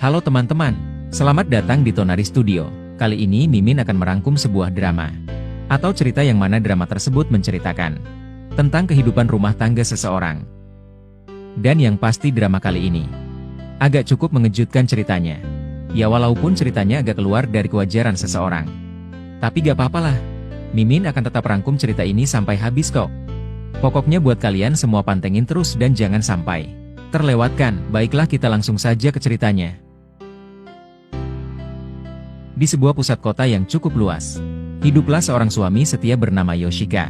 Halo teman-teman, selamat datang di Tonari Studio. Kali ini Mimin akan merangkum sebuah drama atau cerita yang mana drama tersebut menceritakan tentang kehidupan rumah tangga seseorang. Dan yang pasti drama kali ini agak cukup mengejutkan ceritanya. Ya walaupun ceritanya agak keluar dari kewajaran seseorang, tapi gak apa-apalah. Mimin akan tetap rangkum cerita ini sampai habis kok. Pokoknya buat kalian semua pantengin terus dan jangan sampai terlewatkan. Baiklah kita langsung saja ke ceritanya. Di sebuah pusat kota yang cukup luas, hiduplah seorang suami setia bernama Yoshika,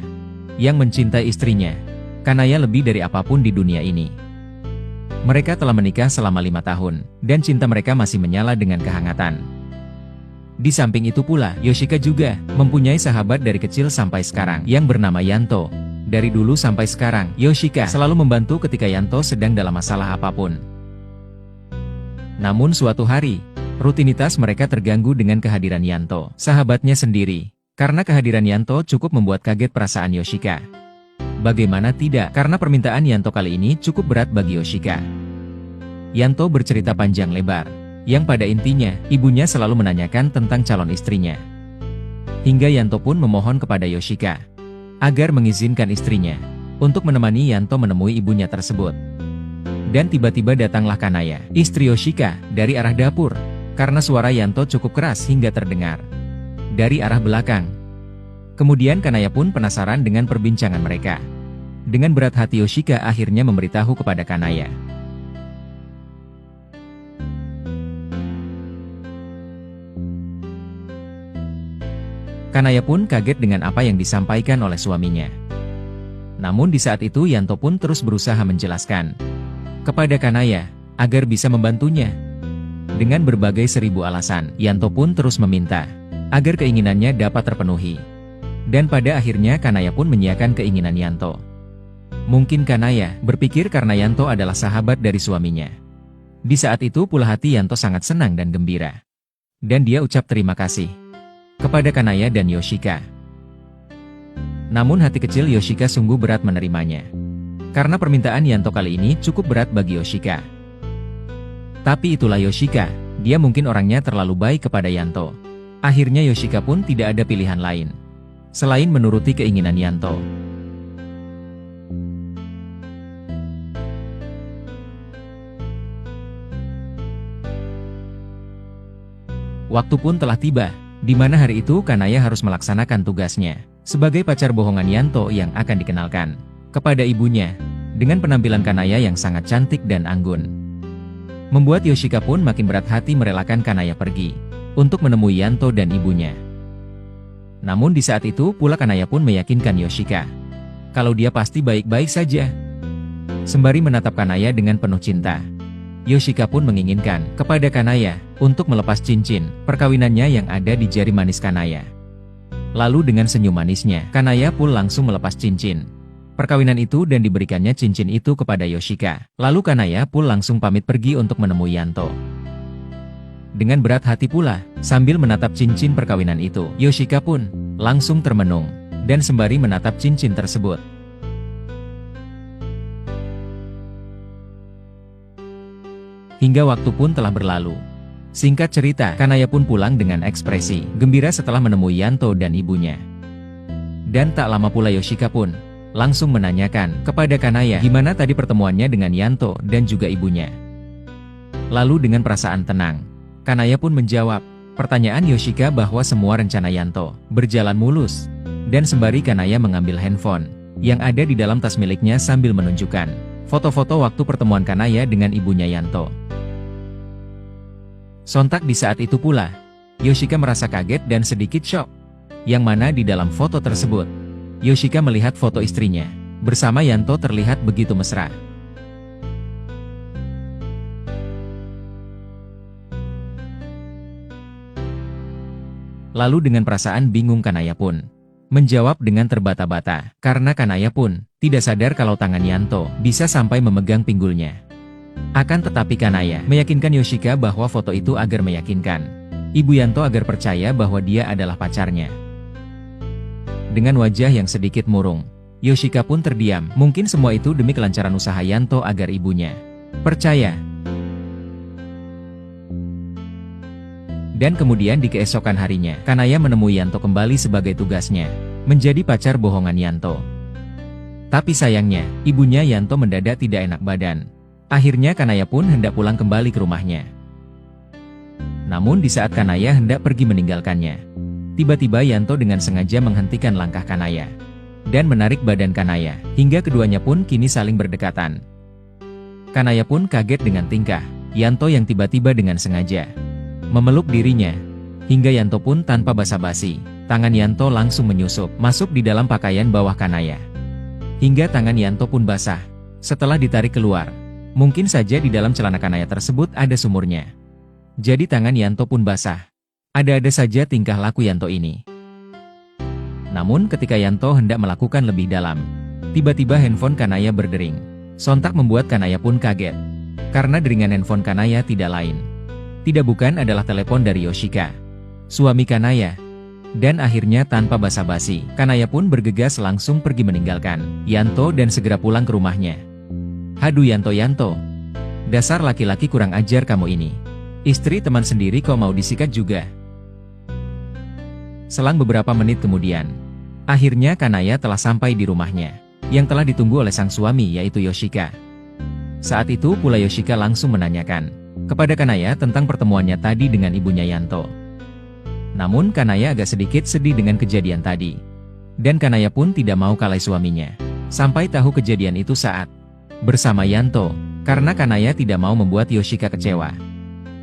yang mencintai istrinya, Kanaya lebih dari apapun di dunia ini. Mereka telah menikah selama 5 tahun, dan cinta mereka masih menyala dengan kehangatan. Di samping itu pula, Yoshika juga mempunyai sahabat dari kecil sampai sekarang, yang bernama Yanto. Dari dulu sampai sekarang, Yoshika selalu membantu ketika Yanto sedang dalam masalah apapun. Namun suatu hari, rutinitas mereka terganggu dengan kehadiran Yanto, sahabatnya sendiri. Karena kehadiran Yanto cukup membuat kaget perasaan Yoshika. Bagaimana tidak, karena permintaan Yanto kali ini cukup berat bagi Yoshika. Yanto bercerita panjang lebar, yang pada intinya, ibunya selalu menanyakan tentang calon istrinya. Hingga Yanto pun memohon kepada Yoshika agar mengizinkan istrinya untuk menemani Yanto menemui ibunya tersebut. Dan tiba-tiba datanglah Kanaya, istri Yoshika, dari arah dapur, karena suara Yanto cukup keras hingga terdengar dari arah belakang. Kemudian Kanaya pun penasaran dengan perbincangan mereka. Dengan berat hati Yoshika akhirnya memberitahu kepada Kanaya. Kanaya pun kaget dengan apa yang disampaikan oleh suaminya. Namun di saat itu Yanto pun terus berusaha menjelaskan kepada Kanaya agar bisa membantunya. Dengan berbagai seribu alasan, Yanto pun terus meminta agar keinginannya dapat terpenuhi. Dan pada akhirnya Kanaya pun mengiyakan keinginan Yanto. Mungkin Kanaya berpikir karena Yanto adalah sahabat dari suaminya. Di saat itu pula hati Yanto sangat senang dan gembira. Dan dia ucap terima kasih kepada Kanaya dan Yoshika. Namun hati kecil Yoshika sungguh berat menerimanya. Karena permintaan Yanto kali ini cukup berat bagi Yoshika. Tapi itulah Yoshika, dia mungkin orangnya terlalu baik kepada Yanto. Akhirnya Yoshika pun tidak ada pilihan lain selain menuruti keinginan Yanto. Waktu pun telah tiba, di mana hari itu Kanaya harus melaksanakan tugasnya sebagai pacar bohongan Yanto yang akan dikenalkan kepada ibunya. Dengan penampilan Kanaya yang sangat cantik dan anggun, membuat Yoshika pun makin berat hati merelakan Kanaya pergi untuk menemui Yanto dan ibunya. Namun di saat itu pula Kanaya pun meyakinkan Yoshika kalau dia pasti baik-baik saja. Sembari menatap Kanaya dengan penuh cinta, Yoshika pun menginginkan kepada Kanaya untuk melepas cincin perkawinannya yang ada di jari manis Kanaya. Lalu dengan senyum manisnya, Kanaya pun langsung melepas cincin perkawinan itu dan diberikannya cincin itu kepada Yoshika. Lalu Kanaya pun langsung pamit pergi untuk menemui Yanto. Dengan berat hati pula, sambil menatap cincin perkawinan itu, Yoshika pun langsung termenung dan sembari menatap cincin tersebut. Hingga waktu pun telah berlalu. Singkat cerita, Kanaya pun pulang dengan ekspresi gembira setelah menemui Yanto dan ibunya. Dan tak lama pula Yoshika pun langsung menanyakan kepada Kanaya gimana tadi pertemuannya dengan Yanto dan juga ibunya. Lalu dengan perasaan tenang, Kanaya pun menjawab pertanyaan Yoshika bahwa semua rencana Yanto berjalan mulus. Dan sembari Kanaya mengambil handphone yang ada di dalam tas miliknya sambil menunjukkan foto-foto waktu pertemuan Kanaya dengan ibunya Yanto. Sontak di saat itu pula, Yoshika merasa kaget dan sedikit syok. Yang mana di dalam foto tersebut, Yoshika melihat foto istrinya bersama Yanto terlihat begitu mesra. Lalu dengan perasaan bingung Kanaya pun menjawab dengan terbata-bata, karena Kanaya pun tidak sadar kalau tangan Yanto bisa sampai memegang pinggulnya. Akan tetapi Kanaya meyakinkan Yoshika bahwa foto itu agar meyakinkan ibu Yanto agar percaya bahwa dia adalah pacarnya. Dengan wajah yang sedikit murung, Yoshika pun terdiam. Mungkin semua itu demi kelancaran usaha Yanto agar ibunya percaya. Dan kemudian di keesokan harinya, Kanaya menemui Yanto kembali sebagai tugasnya, menjadi pacar bohongan Yanto. Tapi sayangnya, ibunya Yanto mendadak tidak enak badan. Akhirnya Kanaya pun hendak pulang kembali ke rumahnya. Namun di saat Kanaya hendak pergi meninggalkannya, tiba-tiba Yanto dengan sengaja menghentikan langkah Kanaya dan menarik badan Kanaya, hingga keduanya pun kini saling berdekatan. Kanaya pun kaget dengan tingkah Yanto yang tiba-tiba dengan sengaja memeluk dirinya, hingga Yanto pun tanpa basa-basi, tangan Yanto langsung menyusup masuk di dalam pakaian bawah Kanaya. Hingga tangan Yanto pun basah. Setelah ditarik keluar, mungkin saja di dalam celana Kanaya tersebut ada sumurnya. Jadi tangan Yanto pun basah. Ada-ada saja tingkah laku Yanto ini. Namun ketika Yanto hendak melakukan lebih dalam, tiba-tiba handphone Kanaya berdering. Sontak membuat Kanaya pun kaget. Karena deringan handphone Kanaya tidak lain, tidak bukan adalah telepon dari Yoshika, suami Kanaya. Dan akhirnya tanpa basa-basi, Kanaya pun bergegas langsung pergi meninggalkan Yanto dan segera pulang ke rumahnya. Haduh Yanto, dasar laki-laki kurang ajar kamu ini. Istri teman sendiri kau mau disikat juga. Selang beberapa menit kemudian, akhirnya Kanaya telah sampai di rumahnya, yang telah ditunggu oleh sang suami yaitu Yoshika. Saat itu pula Yoshika langsung menanyakan kepada Kanaya tentang pertemuannya tadi dengan ibunya Yanto. Namun Kanaya agak sedikit sedih dengan kejadian tadi. Dan Kanaya pun tidak mau kalah suaminya, sampai tahu kejadian itu saat bersama Yanto, karena Kanaya tidak mau membuat Yoshika kecewa,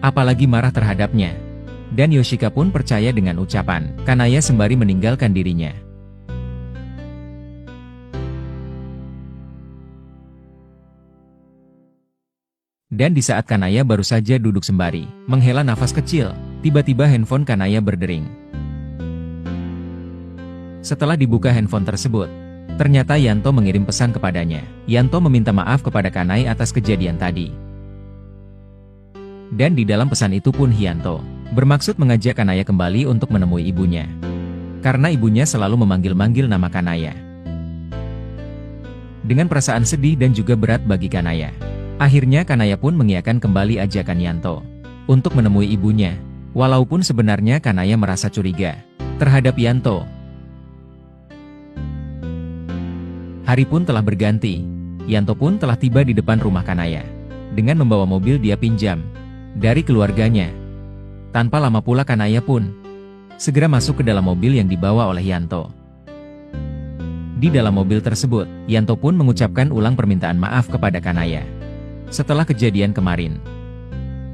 apalagi marah terhadapnya. Dan Yoshika pun percaya dengan ucapan Kanaya sembari meninggalkan dirinya. Dan di saat Kanaya baru saja duduk sembari menghela nafas kecil, tiba-tiba handphone Kanaya berdering. Setelah dibuka handphone tersebut, ternyata Yanto mengirim pesan kepadanya. Yanto meminta maaf kepada Kanaya atas kejadian tadi. Dan di dalam pesan itu pun Yanto bermaksud mengajak Kanaya kembali untuk menemui ibunya. Karena ibunya selalu memanggil-manggil nama Kanaya. Dengan perasaan sedih dan juga berat bagi Kanaya, akhirnya Kanaya pun mengiyakan kembali ajakan Yanto untuk menemui ibunya. Walaupun sebenarnya Kanaya merasa curiga terhadap Yanto. Hari pun telah berganti. Yanto pun telah tiba di depan rumah Kanaya dengan membawa mobil dia pinjam dari keluarganya. Tanpa lama pula Kanaya pun segera masuk ke dalam mobil yang dibawa oleh Yanto. Di dalam mobil tersebut, Yanto pun mengucapkan ulang permintaan maaf kepada Kanaya setelah kejadian kemarin.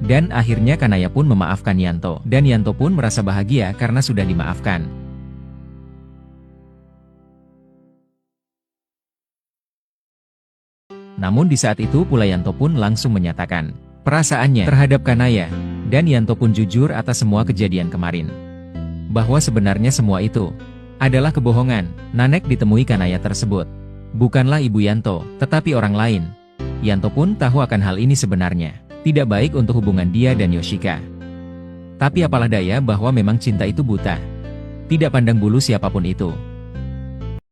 Dan akhirnya Kanaya pun memaafkan Yanto, dan Yanto pun merasa bahagia karena sudah dimaafkan. Namun di saat itu pula Yanto pun langsung menyatakan perasaannya terhadap Kanaya, dan Yanto pun jujur atas semua kejadian kemarin. Bahwa sebenarnya semua itu adalah kebohongan. Nanek ditemui Kanaya tersebut bukanlah ibu Yanto, tetapi orang lain. Yanto pun tahu akan hal ini sebenarnya tidak baik untuk hubungan dia dan Yoshika. Tapi apalah daya bahwa memang cinta itu buta. Tidak pandang bulu siapapun itu.